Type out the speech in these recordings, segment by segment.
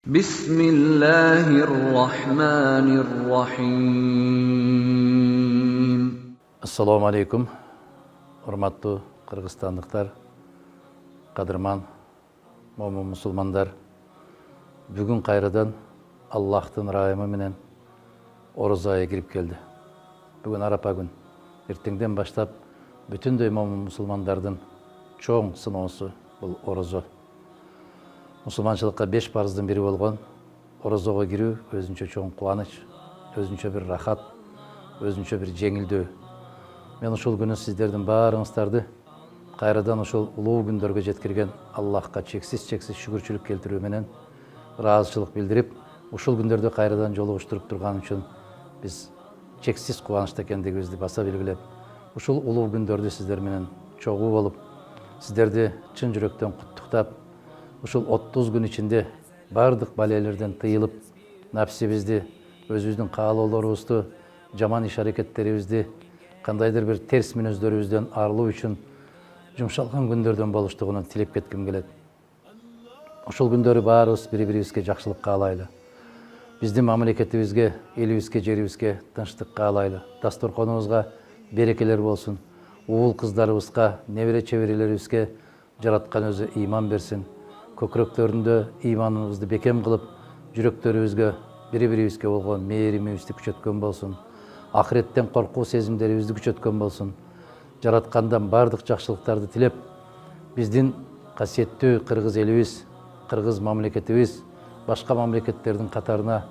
Bismillahirrahmanirrahim. Assalamu alaikum, урматтуу кыргызстандыктар, кадырман момун мусулмандар. Бүгүн кайрадан Аллахтын райымы менен орозо айы кирип келди. Бүгүн арапа күн. Эртеңден баштап бүтүндөй момун мусулмандардын чоң сыноосу бул орозо. Мусулманчылыкка 5 парыздын бири болгон орозого кирүү өзүнчө чоң кубаныч, өзүнчө бир рахат, өзүнчө бир жеңилдөө. Мен ушул күнү сиздердин баарыңыздарды кайрадан ушул улуу күндөргө жеткирген Аллахка чексиз шүгүрчүлүк келтирүү менен ыраазычылык билдирип, ушул күндөрдө кайрадан жолугуштуруп турган үчүн биз чексиз кубанычта экендигибизди баса белгилеп, ушул улуу күндөрдү сиздер менен чогуу болуп, сиздерди чын жүрөктөн куттуктап, ушул 30 күн ичинде бардык балелерден тыйылып, напсибизди, өзүбүздүн каалоолорубузду, жаман иш аракеттерибизди, кандайдыр бир терс мүнөздөрүбүздөн арылуу үчүн жумшалган күндөрдөн болуштугун тилеп кетким келет. Ушул күндөрү баарыбыз бири-бирибизге жакшылык каалайлы. Биздин мамлекетибизге, элибизге, жерибизге тынчтык каалайлы. Дасторконубузга берекелер болсун. Уул кыздарыбызга, небере чеберелерибизге жараткан өзү ыйман берсин. Көкүрөктөрүндө ыйманыбызды бекем кылып, жүрөктөрүбүзгө, бири-бирибизге болгон мээримибизди күчөткөн болсун. Ахиреттен коркуу сезимдерибизди күчөткөн болсун. Жараткандан бардык жакшылыктарды тилеп, биздин касиеттүү кыргыз элибиз, кыргыз мамлекетибиз башка мамлекеттердин катарына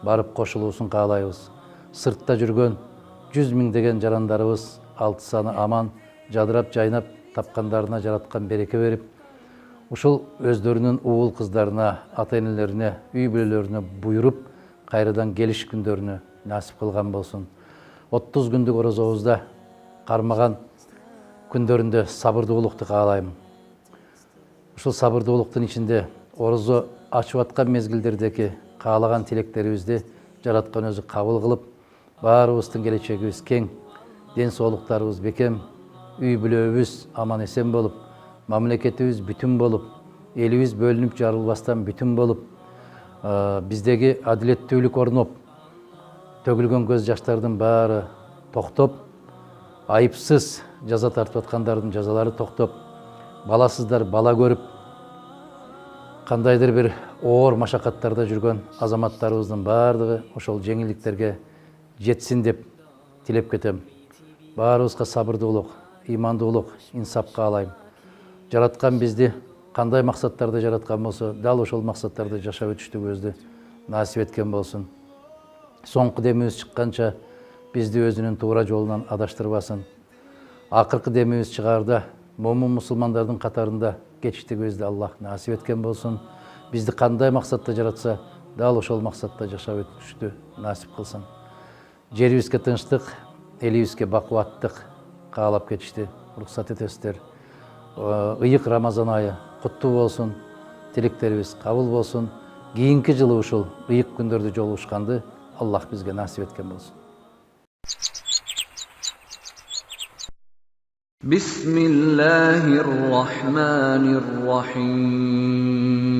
барып кошулуусун каалайбыз. Сыртта жүргөн 100 миңдеген жарандарыбыз 6 саны аман, жадырап жайнап, тапкандарына жараткан береке берип, ушул өздөрүнүн уул кыздарына, ата-энелерине, үй бүлөлөрүнө буйруп, кайрадан келиш күндөрүнө насип кылган болсун. 30 күндүк орозобузда кармаган күндөрүндө сабырдуулукту каалайм. Ушул сабырдуулуктун ичинде орозо ачып аткан мезгилдердеги каалаган тилектерибизди жараткан өзү кабыл кылып, баарыбыздын келечегибиз кең, ден соолуктарыбыз бекем, үй бүлөбүз аман эсен болуп, мамлекетибиз бүтүн болуп, элибиз бөлүнүп жарылбастан бүтүн болуп, биздеги адилеттүүлүк орноп, төгүлгөн көз жаштардын баары токтоп, айыпсыз жаза тартып аткандардын жазалары токтоп, баласыздар бала көрүп, кандайдыр бир оор машакаттарда жүргөн азаматтарыбыздын баардыгы ошол жеңилдиктерге жетсин деп тилеп кетем. Баарыбызга сабырдуулук, ыймандуулук, инсап каалайм. Жараткан бизди кандай максаттарда жараткан болсо, дал ошол максаттарда жашап өтүштүгүбүздү насип эткен болсун. Соңку демибиз чыкканча бизди өзүнүн туура жолунан адаштырбасын. Акыркы демибиз чыгаарда момун мусулмандардын катарында кетиштигибизди Аллах насип эткен болсун. Бизди кандай максатта жаратса, дал ошол максатта жашап өтүштү насип кылсын. Жерибизге тынчтык, элибизге бакубаттык каалап кетишти. Уруксат этесиздер. Ыйык Рамазан айы куттуу болсун. Тилектерибиз кабыл болсун. Кийинки жылы ушул ыйык күндөрдү жолугушканды Аллах бизге насип эткен болсун. Bismillahirrahmanirrahim.